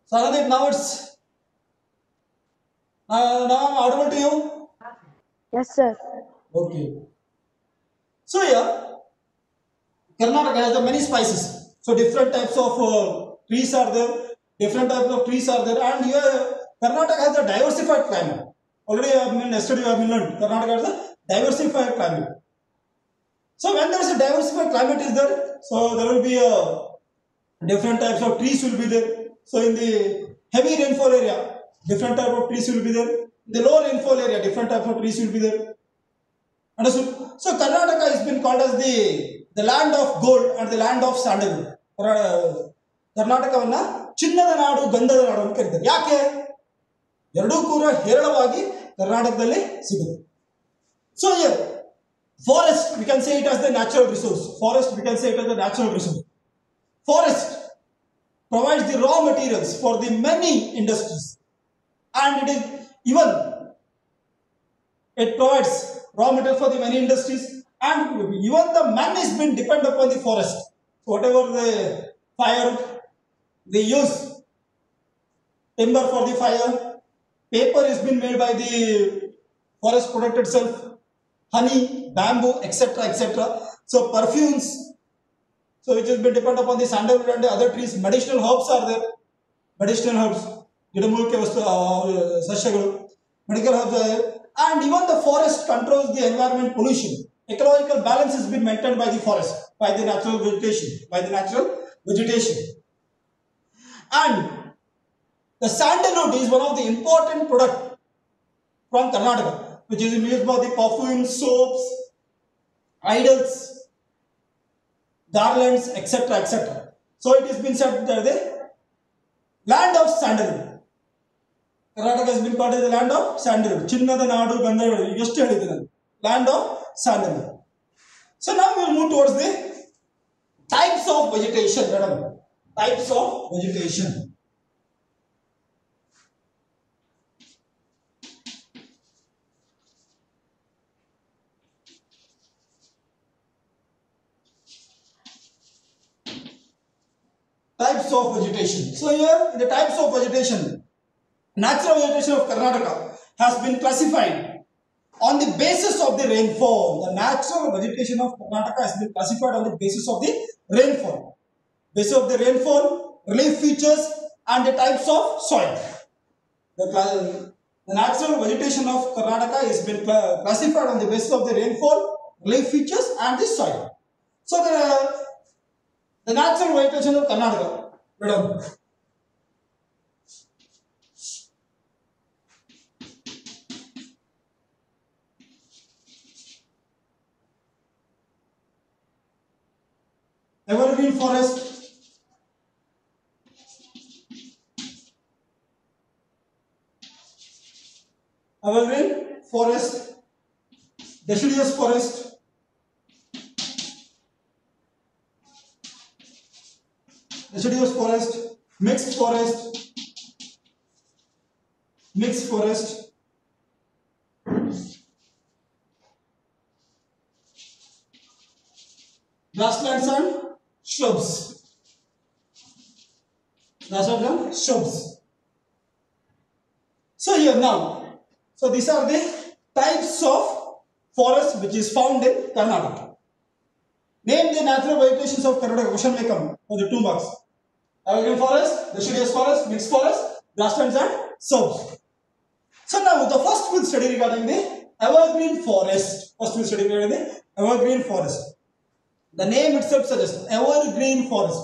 So Anandip, now I'm audible to you. Yes, sir. Okay. So yeah, Karnataka has the many spices. So different types of trees are there. Different types of trees are there, and here Karnataka has a diversified climate. Already, yesterday I have learned Karnataka has a diversified climate. So when there is a diversified climate is there, so there will be different types of trees will be there. So in the heavy rainfall area, different type of trees will be there. In the low rainfall area, different type of trees will be there. Understood? So Karnataka has been called as the land of gold and the land of sandalwood. ಕರ್ನಾಟಕವನ್ನ ಚಿನ್ನದ ನಾಡು ಗಂಧದ ನಾಡು ಅಂತ ಕರೀತಾರೆ. ಯಾಕೆ? ಎರಡೂ ಕೂಡ ಹೇರಳವಾಗಿ ಕರ್ನಾಟಕದಲ್ಲಿ ಸಿಗುತ್ತೆ. So here, forest we can say it as the natural resource. Forest we can say it as the natural resource. Forest provides the raw materials for the many industries, and it provides raw material for the many industries, and even the man is been depend upon the forest. So whatever the fire they use, timber for the fire, paper is been made by the forest product itself, honey, bamboo, etc., etc. So perfumes, so which has been depend upon the sandalwood and the other trees. Medicinal herbs are there. Medicinal herbs, ಗಿಡಮೂಲಿಕೆ ವಸ್ತು ಸಸ್ಯಗಳು, medical herbs are there. And even the forest controls the environment pollution. Ecological balance has been maintained by the forest, by the natural vegetation. And the sandalwood is one of the important product from Karnataka, which is used for the perfumes, soaps, idols, garlands, etc., etc. So it has been said that the land of sandalwood. Karnataka has been called as the land of sandalwood. Chinnada Nadu Gandhavadu. Just land of sandalwood. So now we will move towards the types of vegetation. Types of vegetation. Types of vegetation. So here in the types of vegetation, natural vegetation of Karnataka has been classified on the basis of the rainfall. The natural vegetation of Karnataka has been classified on the basis of the rainfall. Basis of the rainfall, relief features, and the types of soil. The natural vegetation of Karnataka has been classified on the basis of the rainfall, relief features, and the soil. So the natural vegetation of Karnataka. Madam. Evergreen Forest, Evergreen Forest, Deciduous Forest, Deciduous Forest, Mixed Forest, grasslands and shrubs. So here now, so these are the types of forest which is found in Karnataka. Name the natural vegetations of Karnataka. Question may come for the 2 marks. Evergreen Forest, Deciduous Forest, Mixed Forest, grasslands and shrubs. So now the first we'll study regarding the Evergreen Forest. Evergreen Forest. The name itself suggests Evergreen Forest.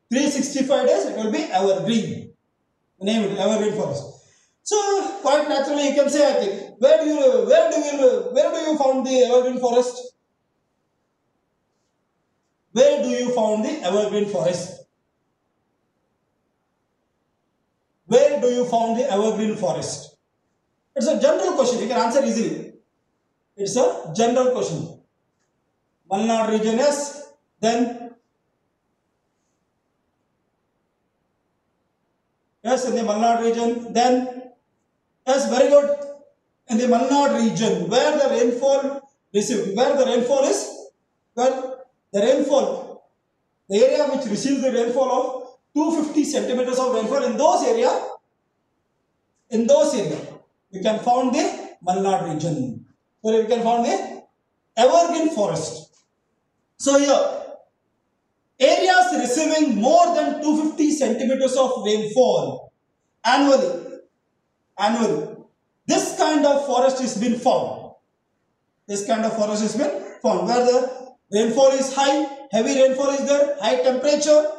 365 days it will be evergreen. The name is Evergreen Forest. So quite naturally you can say, I think, where do you found the Evergreen Forest? Where do you found the Evergreen Forest? Where do you found the Evergreen Forest? It's a general question. You can answer easily. It's a general question. Malnad region, yes. Then yes, in the Malnad region. Then yes, very good. In the Malnad region, where the rainfall received, where the rainfall area which receives the rainfall of 250 centimeters of rainfall in those areas. In those areas, we can find the Malnad region. So we can find the Evergreen Forest. So here, areas receiving more than 250 centimeters of rainfall annually. This kind of forest is been found. This kind of forest has been found where the rainfall is high, heavy rainfall is there, high temperature.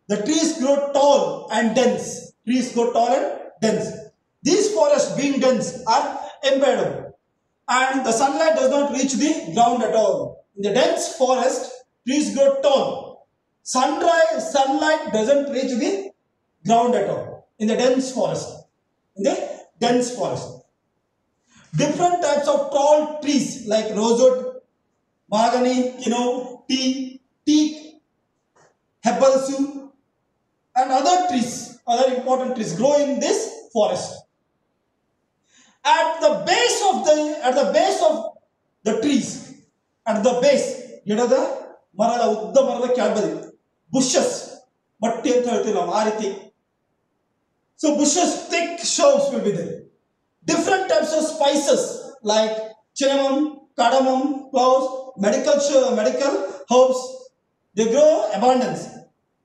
The trees grow tall and dense. Trees grow tall and dense. These forests being dense are impenetrable and the sunlight does not reach the ground at all. In the dense forest, trees grow tall. Sunlight doesn't reach the ground at all. In the dense forest. Different types of tall trees like rosewood, mahogany, teak, hebbalsu, and other important trees grow in this forest. At the base of the trees, at the base, bushes, so bushes, thick shrubs will be there. Different types of spices like cinnamon, cardamom, cloves, medical herbs, they grow abundance.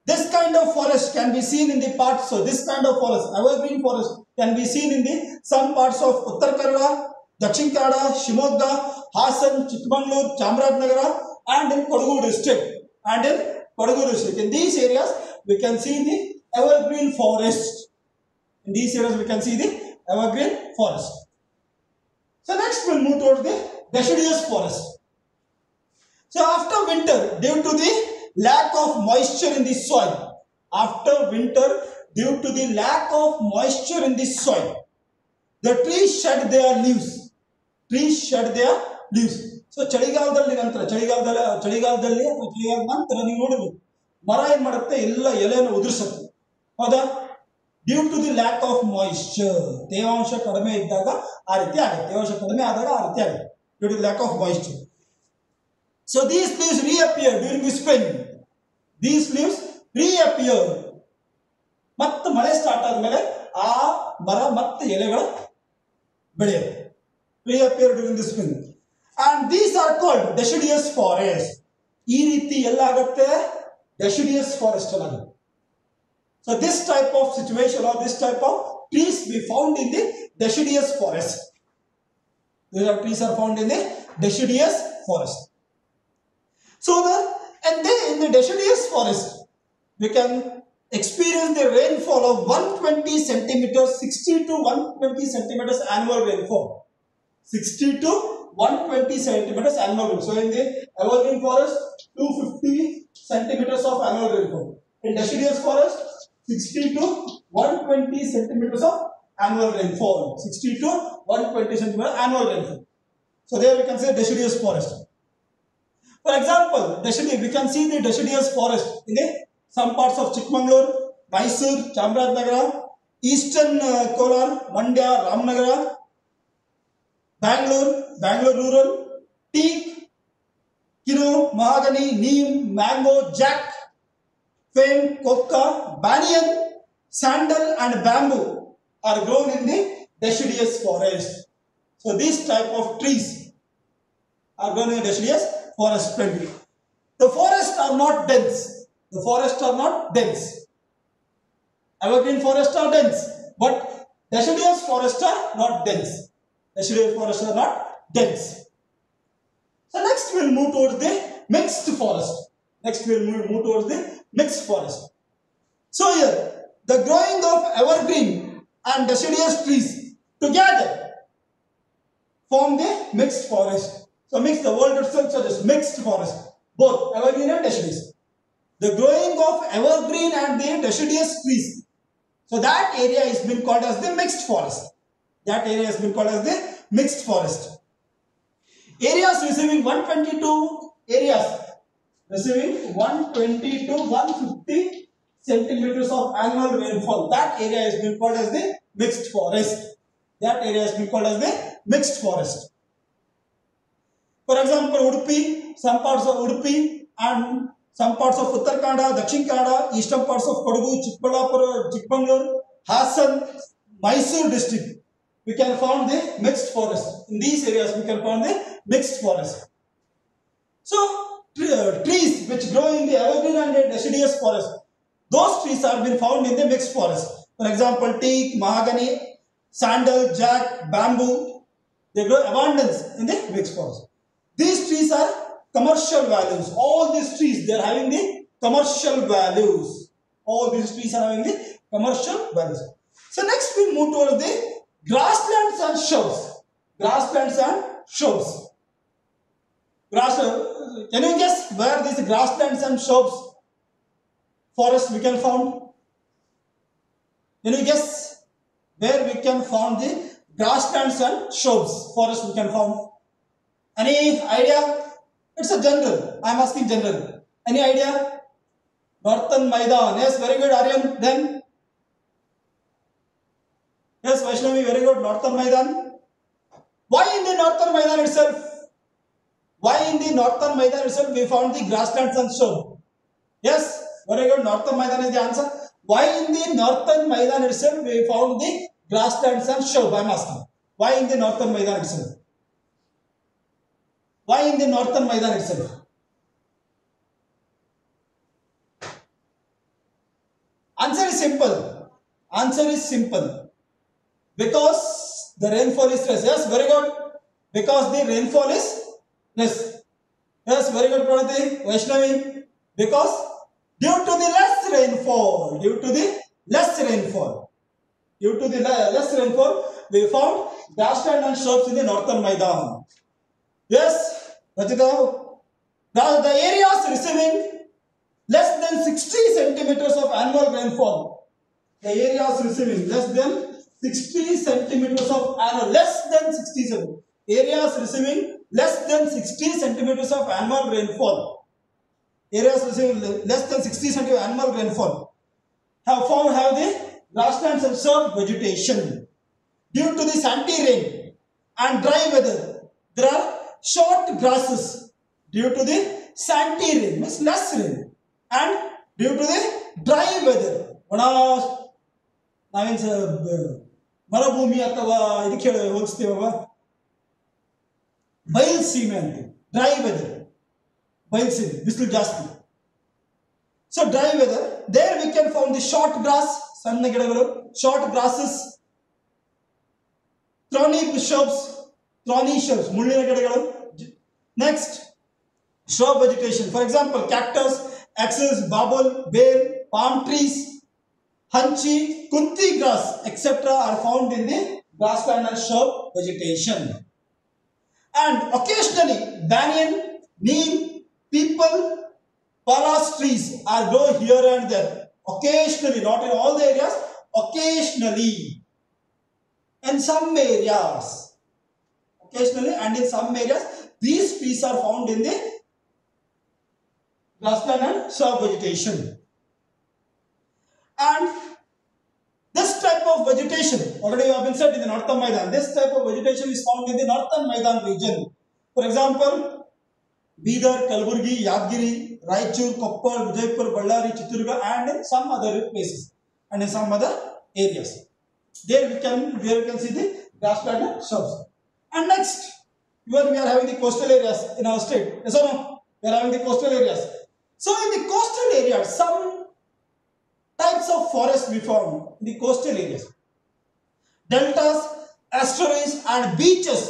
This kind of forest can be seen in the parts, so this kind of forest, evergreen forest, can be seen in some parts of Uttar Kannada, Dakshin Kannada, Shimogga, Hassan, Chikmagalur, Chamarajanagar, and in Kodagu district. In these areas, we can see the evergreen forest. In these areas, we can see the evergreen forest. So next, we'll move towards the deciduous forest. So after winter, due to the lack of moisture in the soil, the trees shed their leaves. So ಚಳಿಗಾಲದಲ್ಲಿ ನಂತರ ನೀವು ನೋಡಬೇಕು ಮರ ಏನು ಮಾಡುತ್ತೆ ಎಲ್ಲ ಎಲೆಯನ್ನು ಉದುರಿಸುತ್ತೆ ಹೌದಾ due to the lack of moisture ತೇವಾಂಶ ಕಡಿಮೆ ಇದ್ದಾಗ ಆ ರೀತಿ ಆಗುತ್ತೆ ತೇವಾಂಶ ಕಡಿಮೆ ಆದಾಗ ಆ ರೀತಿ ಆಗುತ್ತೆ due to lack of moisture so these leaves reappear during the spring ಮತ್ತೆ ಮಳೆ ಸ್ಟಾರ್ಟ್ ಆದಮೇಲೆ ಆ ಮರ ಮತ್ತೆ ಎಲೆಗಳು ಬೆಳೆಯುತ್ತೆ reappear during the spring and these are called deciduous forest ಈ ರೀತಿ ಎಲ್ಲ ಆಗುತ್ತೆ deciduous forest ಆಗುತ್ತೆ so this type of situation or this type of trees we found in the deciduous forest these are trees are found in the deciduous forest so in the deciduous forest we can experience the rainfall of 120 centimeters 60 to 120 centimeters annual rainfall 60 to 120 centimeters annual rainfall. So in the evergreen forest 250 centimeters of annual rainfall. In deciduous forest 60 to 120 centimeters of annual rainfall. 60 to 120 centimeters annual rainfall. So there we can say deciduous forest. For example, we can see the deciduous forest in some parts of Chikmagalur, Mysore, Chamarajanagar, eastern Kolar, Mandya, Ramnagara, Bangalore rural, teak, mahogany, neem, mango, jack, fame, coca, banyan, sandal and bamboo are grown in the deciduous forest. So these type of trees are grown in the deciduous forest. The forests are not dense. Evergreen forests are dense, but deciduous forests are not dense. Deciduous forests are not dense. So next we will move towards the mixed forest. So here the growing of evergreen and deciduous trees together form the mixed forest. So the word itself suggests mixed forest, both evergreen and deciduous. The growing of evergreen and the deciduous trees. So that area is been called as the mixed forest. Areas receiving 120 to 150 centimeters of annual rainfall. That area has been called as the mixed forest. For example, Udupi, some parts of Udupi and some parts of Uttarakhand, Dakshin Kannada, eastern parts of Kodagu, Chikballapur, Chikmagalur, Hassan, Mysore district. We can find the mixed forest. In these areas, we can find the mixed forest. So, trees which grow in the evergreen and deciduous forest, those trees have been found in the mixed forest. For example, teak, mahogany, sandal, jack, bamboo, they grow abundance in the mixed forest. These trees are commercial values. All these trees, they are having the commercial values. All these trees are having the commercial values. So next we move towards the grasslands and shrubs. Grasslands and shrubs. Can you guess where these grasslands and shrubs forest we can find? Can you guess where we can find the grasslands and shrubs forest we can find? Any idea? It's a general. I am asking general. Any idea? Northern Maidan. Yes, very good, Aryan. Then? Yes, Vaishnavi, very good. Northern Maidan. Why in the Northern Maidan itself? Why in the Northern Maidan itself we found the grasslands and shrubs? Yes, very good. Northern Maidan is the answer. Why in the Northern Maidan itself we found the grasslands and shrubs? I am asking. Why in the Northern Maidan itself? Why in the Northern Maidan itself? Answer is simple. Answer is simple. Because the rainfall is less. Yes, very good. Because the rainfall is less. Yes, very good, Pranati. Vaishnavi. Because due to the less rainfall, due to the less rainfall, we found grassland and shrubs in the Northern Maidan. Yes, Rajita. The areas receiving less than 60 centimeters of annual rainfall. The areas receiving less than 60 centimeters of annual, less than 60 centimeters. Areas receiving less than 60 centimeters of annual rainfall. Areas receiving less than 60 centimeters of annual rainfall have the grasslands and shrub vegetation. Due to the sandy rain and dry weather, there are short grasses. Due to the sandy rain, means less rain, and due to the dry weather, ಮರುಭೂಮಿ ಅಥವಾ ಇದಕ್ಕೆ ಹೋಲಿಸ್ತೀವಲ್ವಾ ಬಯಲು ಸೀಮೆ ಅಂತೀವಿ. Dry weather, ಬಯಲು ಸೀಮೆ, ಬಿಸಿಲು ಜಾಸ್ತಿ. So dry weather, there we can found the short grass, ಸಣ್ಣ ಗಿಡಗಳು, ಶಾರ್ಟ್ ಗ್ರಾಸಸ್, ಥ್ರಾನಿ shrubs, ಮುಳ್ಳಿನ ಗಿಡಗಳು. Next shrub vegetation, for example cactus, axis, babul, bale, palm trees, hunchi, kunti grass, etc. are found in the grassland and shrub vegetation. And occasionally banyan, neem, peepal, palas trees are grown here and there. Occasionally, not in all the areas, occasionally. In some areas, occasionally and in some areas, these trees are found in the grassland and shrub vegetation. And this type of vegetation, already you have been said in the Northern Maidan, this type of vegetation is found in the Northern Maidan region. For example, Bidar, Kalburgi, Yadgiri, Raichur, Koppal, Vijaypur, Ballari, Chitturga, and in some other places and in some other areas. There we can see the grassland and shrubs. And next, here we are having the coastal areas in our state. Yes or no? We are having the coastal areas. So in the coastal areas, some types of forests we found in the coastal areas. Deltas, estuaries and beaches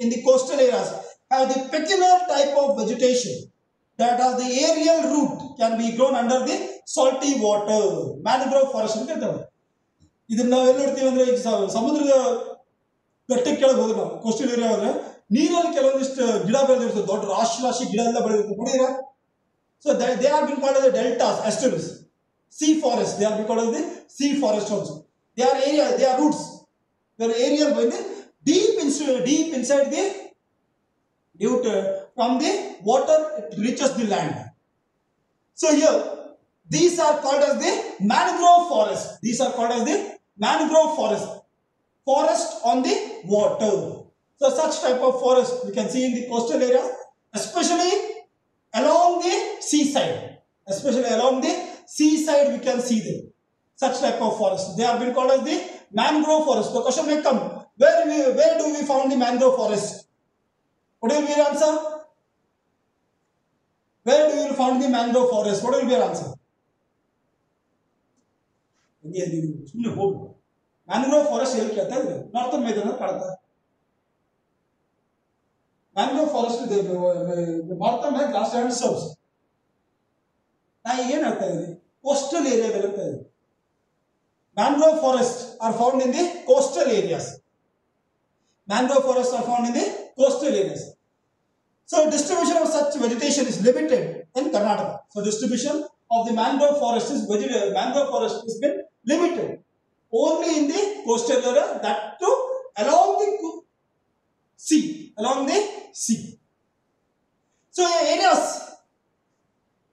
in the coastal areas have the peculiar type of vegetation that as the aerial root can be grown under the salty water. Mangrove Forest. ಇದನ್ನ ನಾವು ಎಲ್ಲಿ ನೋಡ್ತೀವಿ ಅಂದ್ರೆ ಈಗ ಸಮುದ್ರದ ಗಟ್ಟಕ್ಕೆ ಕೆಳಗೆ ಹೋದ್ರೆ ನಾವು ಕೋಸ್ಟಲ್ ಏರಿಯಾ ಹೋದ್ರೆ ನೀರಲ್ಲಿ ಕೆಲವೊಂದಿಷ್ಟು ಗಿಡ ಬೆಳೆದಿರ್ತದೆ, ದೊಡ್ಡ ರಾಶಿ ಗಿಡ ಎಲ್ಲ ಬೆಳೆದಿರ್ತದೆ ನೋಡಿದ್ರೆ. So they are bin called as the deltas, estuaries, sea forest. They are called as the sea forest also. They are roots. They are aerial, deep inside the from the water it reaches the land. So here these are called as the mangrove forest. These are called as the mangrove forest. Forest on the water. So such type of forest we can see in the coastal areas, especially along the seaside. Especially along the seaside we can see them. Such type of forest. They are being called as the mangrove forest. The question may come, where do we find the mangrove forest? What will be your answer? Where do you find the mangrove forest? What will be your answer? Mangrove forest northern Medina. Mangrove forest is the northern grassland slopes. Coastal area. Mangrove forests are found in the coastal areas. Mangrove forests are found in the coastal areas. So distribution of such vegetation is limited in Karnataka. So distribution of the mangrove forest has been limited only in the coastal area, that too along the sea. So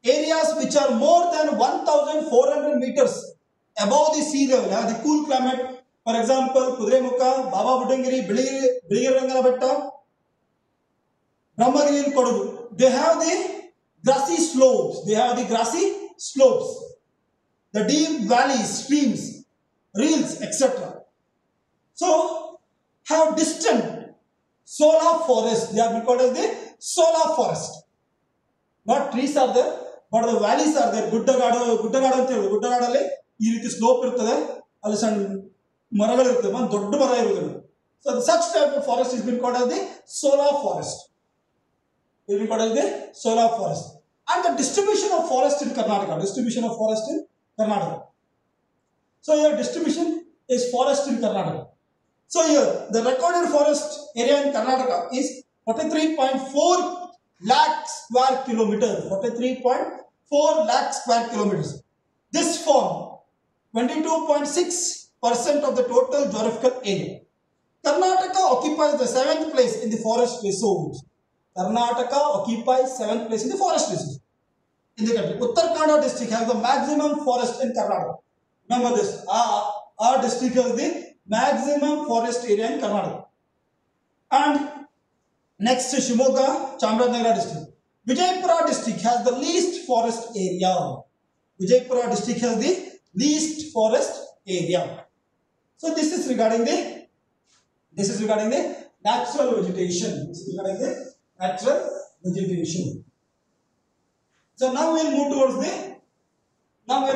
areas which are more than 1,400 meters above the sea level, the cool climate, for example, Kudremukha, Baba Budangiri, Biligirangala Betta, Brahmagiri and Kodagu, they have the grassy slopes. The deep valleys, streams, rills, etc. So, have distant solar forests. They are called as the solar forest. Not trees are there, but the valleys are there. Guddagadu ಈ ರೀತಿ slope ಇರ್ತದೆ, ಅಲ್ಲಿ ಸಣ್ಣ ಮರಗಳು ಇರ್ತದೆ, ಒಂದು ದೊಡ್ಡ ಮರ ಇರುವುದಿಲ್ಲ. So such type of forest is been called as the solar forest. And the distribution of forest in Karnataka. So here distribution is forest in Karnataka. So here the recorded forest area in Karnataka is 43.4 lakh square kilometers. 43.4 lakh square kilometers. This form 22.6% of the total geographical area. Karnataka occupies the 7th place in the forest resource. In the country. Uttarakhand district has the maximum forest in Karnataka. Remember this. Our district has the maximum forest area in Karnataka. And next is Shimoga, Chamrajanagara district. Vijaypura district has the least forest area. So this is regarding the natural vegetation. So now we will move towards the animal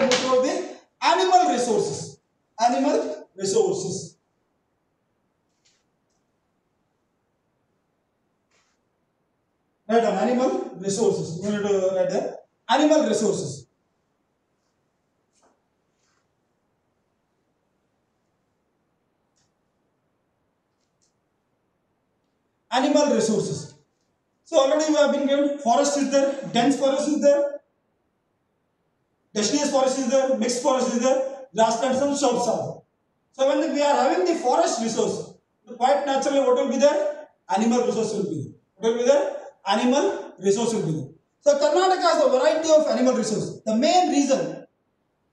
resources. Write down animal resources. You need to write there. Animal resources. So already we have been given forest is there, dense forest is there, deciduous forest is there, mixed forest is there, grasslands and shrubs are there. So when we are having the forest resource, quite naturally what will be there? Animal resource will be there. So Karnataka has a variety of animal resources. The main reason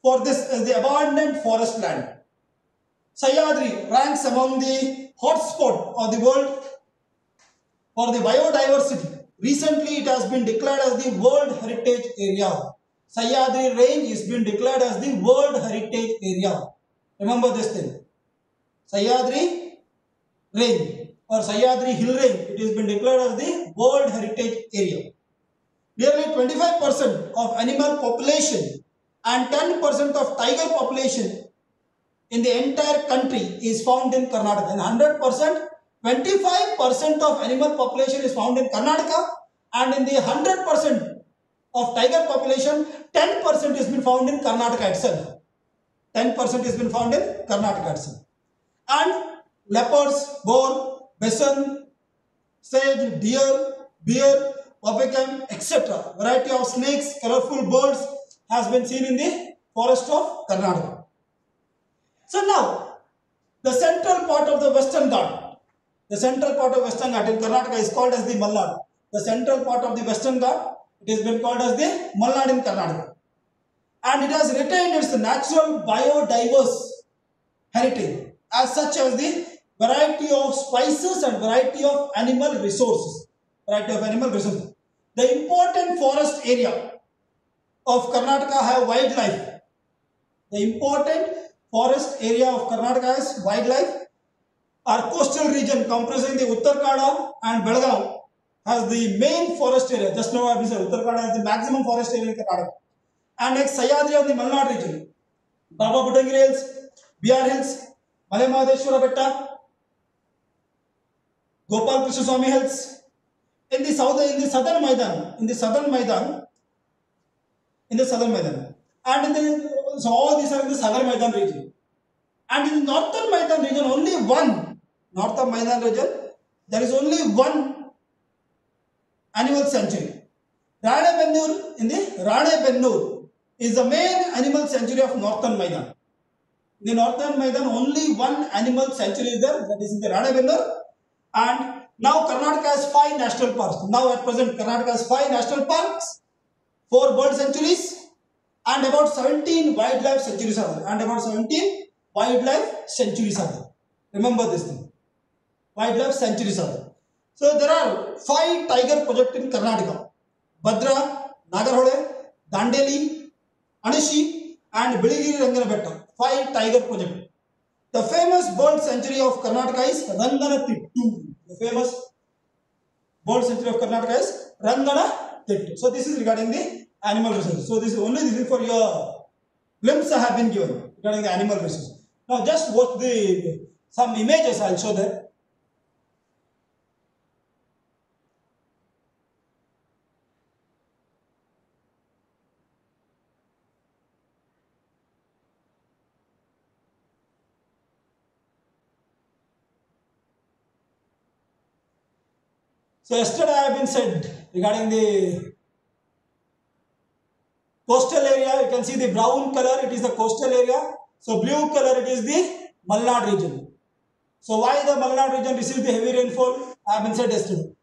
for this is the abundant forest land. Sahyadri ranks among the hotspot of the world for the biodiversity. Recently, it has been declared as the World Heritage Area. Sahyadri Range has been declared as the World Heritage Area. Remember this thing. Sahyadri Range or Sahyadri Hill Range, it has been declared as the World Heritage Area. Nearly 25% of animal population and 10% of tiger population in the entire country is found in Karnataka. And 100%, 25% of animal population is found in Karnataka, and in the 100% of tiger population, 10% has been found in Karnataka itself. And leopards, boar, bison, sage, deer, bear, opicum, etc. Variety of snakes, colorful birds has been seen in the forest of Karnataka. So now, the central part of the Western Ghat. The central part of Western Ghat in Karnataka is called as the Malnad. The central part of the Western Ghat, it has been called as the Malnad in Karnataka. And it has retained its natural biodiverse heritage as such as the variety of spices and variety of animal resources. The important forest area of Karnataka have wildlife. The important forest area of Karnataka is wildlife. Our coastal region comprising the Uttarkada and Belgaum has the main forest area. Just now I said Uttarkada has the maximum forest area in Karnataka. And next Sayadri of the Malnad region. Baba Budangiri Hills, Bihar Hills, Male Mahadeshwara Betta, Gopal Krishna Swami Hills. In the southern Maidan, and so all these are in the southern Maidan region. And in the northern Maidan region, there is only one animal sanctuary. Ranebennur is the main animal sanctuary of northern Maidan. In the northern Maidan, only one animal sanctuary is there, that is in the Ranebennur. And now Karnataka has 5 national parks. Now at present, Karnataka has 5 national parks, 4 bird sanctuaries, and about 17 wildlife sanctuaries are there. Remember this thing. Wildlife sanctuaries are there. So there are 5 tiger projects in Karnataka. Bhadra, Nagarhole, Dandeli, Anishi, and Biligiri Ranganabetta. 5 tiger projects. The famous bird sanctuary of Karnataka is Ranganatittu. The famous bird sanctuary of Karnataka is Ranganatittu. So this is regarding the animal resources. So this is for your glimpse I have been given regarding the animal resources. Now just watch some images I will show there. So yesterday I have been said regarding the coastal area. You can see the brown color, it is the coastal area. So blue color, it is the Malnad region. So why the Malnad region receives the heavy rainfall? I have been said yesterday.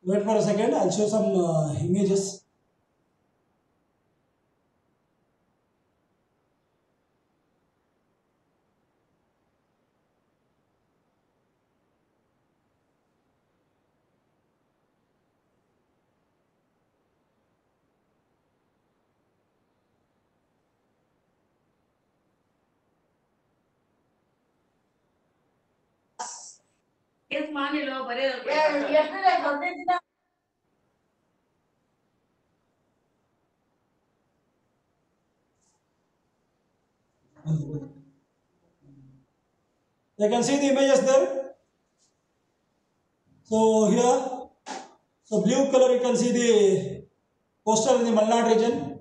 Wait for a second, I will show some images. You can see the images there. So here, so blue color you can see the coastal in the Malnad region.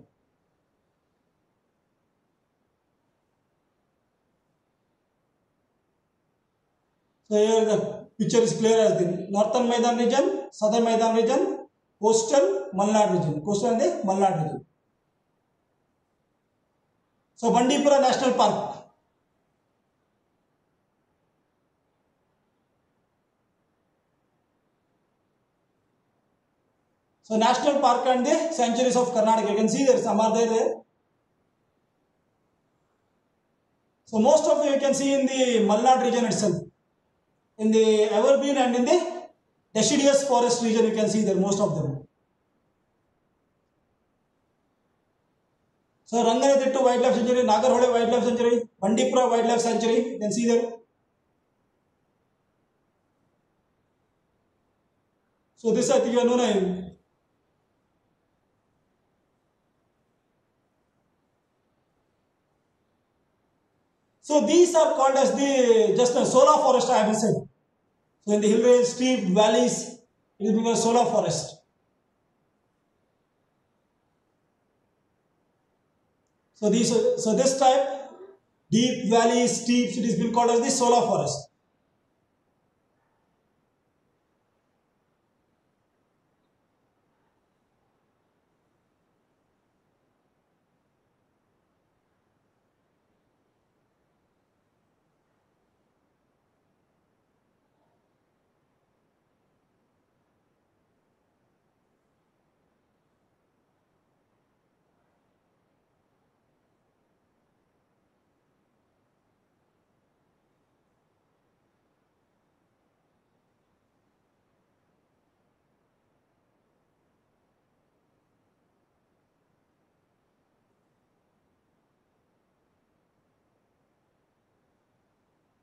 So here the picture is clear as the northern Maidan region, southern Maidan region, coastal Malnad region, coastal and the Malnad region. So Bandipura National Park. So National Park and the sanctuaries of Karnataka. You can see there some are there. So most of you can see in the Malnad region itself. In the Evergreen and in the Deciduous Forest region you can see there most of them. So Ranganatittu Wildlife Sanctuary, Nagarhole Wildlife Sanctuary, Bandipura Wildlife Sanctuary, you can see there. So this I think you know name. So these are called as the just a solar forest I have said. So in the hill range, steep valleys, it is become a solar forest. So this type, deep valleys, steeps, it is been called as the solar forest.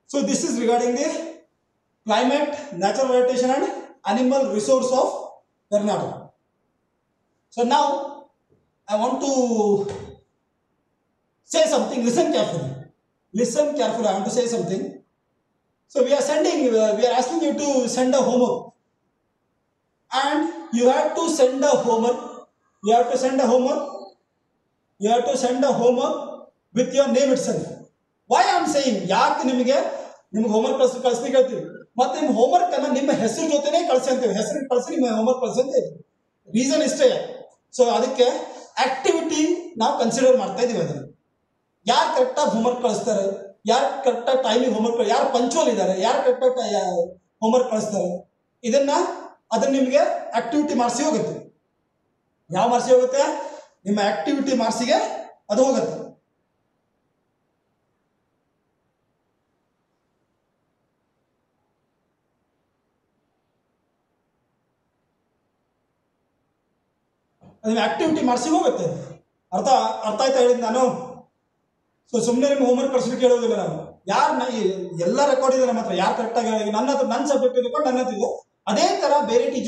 So this is regarding the climate, natural vegetation and animal resource of Karnataka. So now I want to say something. Listen carefully. Listen carefully. I want to say something. So we are asking you to send a homework, and you have to send a homework. You have to send a homework. You have to send a homework with your name itself. Why I am saying ಯಾಕೆ ನಿಮಗೆ homework ಕಳಿಸ್ಲಿಕ್ಕೆ ಹೇಳ್ತೀವಿ ಮತ್ತೆ ನಿಮ್ಮ homework ಅನ್ನ ನಿಮ್ಮ ಹೆಸರು ಜೊತೆನೇ ಕಳಿಸಿ ಅಂತೀವಿ. ಹೆಸರು ಕಳಿಸಿ ನಿಮ್ಮ ಹೋಮ್ವರ್ಕ್ ಕಳಿಸಿ ಅಂತ ರೀಸನ್ ಇಷ್ಟೇ. ಸೊ ಅದಕ್ಕೆ ಆಕ್ಟಿವಿಟಿ ನಾವು ಕನ್ಸಿಡರ್ ಮಾಡ್ತಾ ಇದೀವಿ. ಅದನ್ನು ಯಾರು ಕರೆಕ್ಟಾಗಿ ಹೋಮ್ವರ್ಕ್ ಕಳಿಸ್ತಾರೆ, ಯಾರು ಕರೆಕ್ಟಾಗಿ ಟೈಮಿಗೆ ಹೋಮ್ವರ್ಕ್, ಯಾರು ಪಂಚುವಲ್ ಇದ್ದಾರೆ, ಯಾರು ಕರೆಕ್ಟಾಗಿ ಹೋಮ್ವರ್ಕ್ ಕಳಿಸ್ತಾರೆ, ಅದನ್ನ ನಿಮಗೆ ಆಕ್ಟಿವಿಟಿ ಮಾರ್ಕ್ಸ್ ಹೋಗುತ್ತೆ. ಯಾವ ಮಾರ್ಕ್ಸ್ ಹೋಗುತ್ತೆ? ನಿಮ್ಮ ಆಕ್ಟಿವಿಟಿ ಮಾರ್ಕ್ಸಿಗೆ ಅದು ಹೋಗುತ್ತೆ. ನಿಮ್ಮ ಆಕ್ಟಿವಿಟಿ ಮಾರ್ಕ್ಸಿಗೆ ಹೋಗುತ್ತೆ. ಅರ್ಥ ಆಯ್ತಾ ಹೇಳಿದ್ ನಾನು? ಸೊ ಸುಮ್ಮನೆ ನಿಮ್ಮ ಹೋಮ್ವರ್ಕ್ ಕಳಿಸ್ಲಿಕ್ಕೆ ಹೇಳೋದಿಲ್ಲ ನಾವು. ಎಲ್ಲ ರೆಕಾರ್ಡ್ ಇದೆ ನಮ್ಮ ಹತ್ರ, ಯಾರು ಕರೆಕ್ಟಾಗಿ ನನ್ನ ಸಬ್ಜೆಕ್ಟ್ ಇಟ್ಕೊಂಡು ನನ್ನ ಹತ್ರ ಇದೆ. ಅದೇ ತರ ಬೇರೆ ಟೀಚರ್ಸ್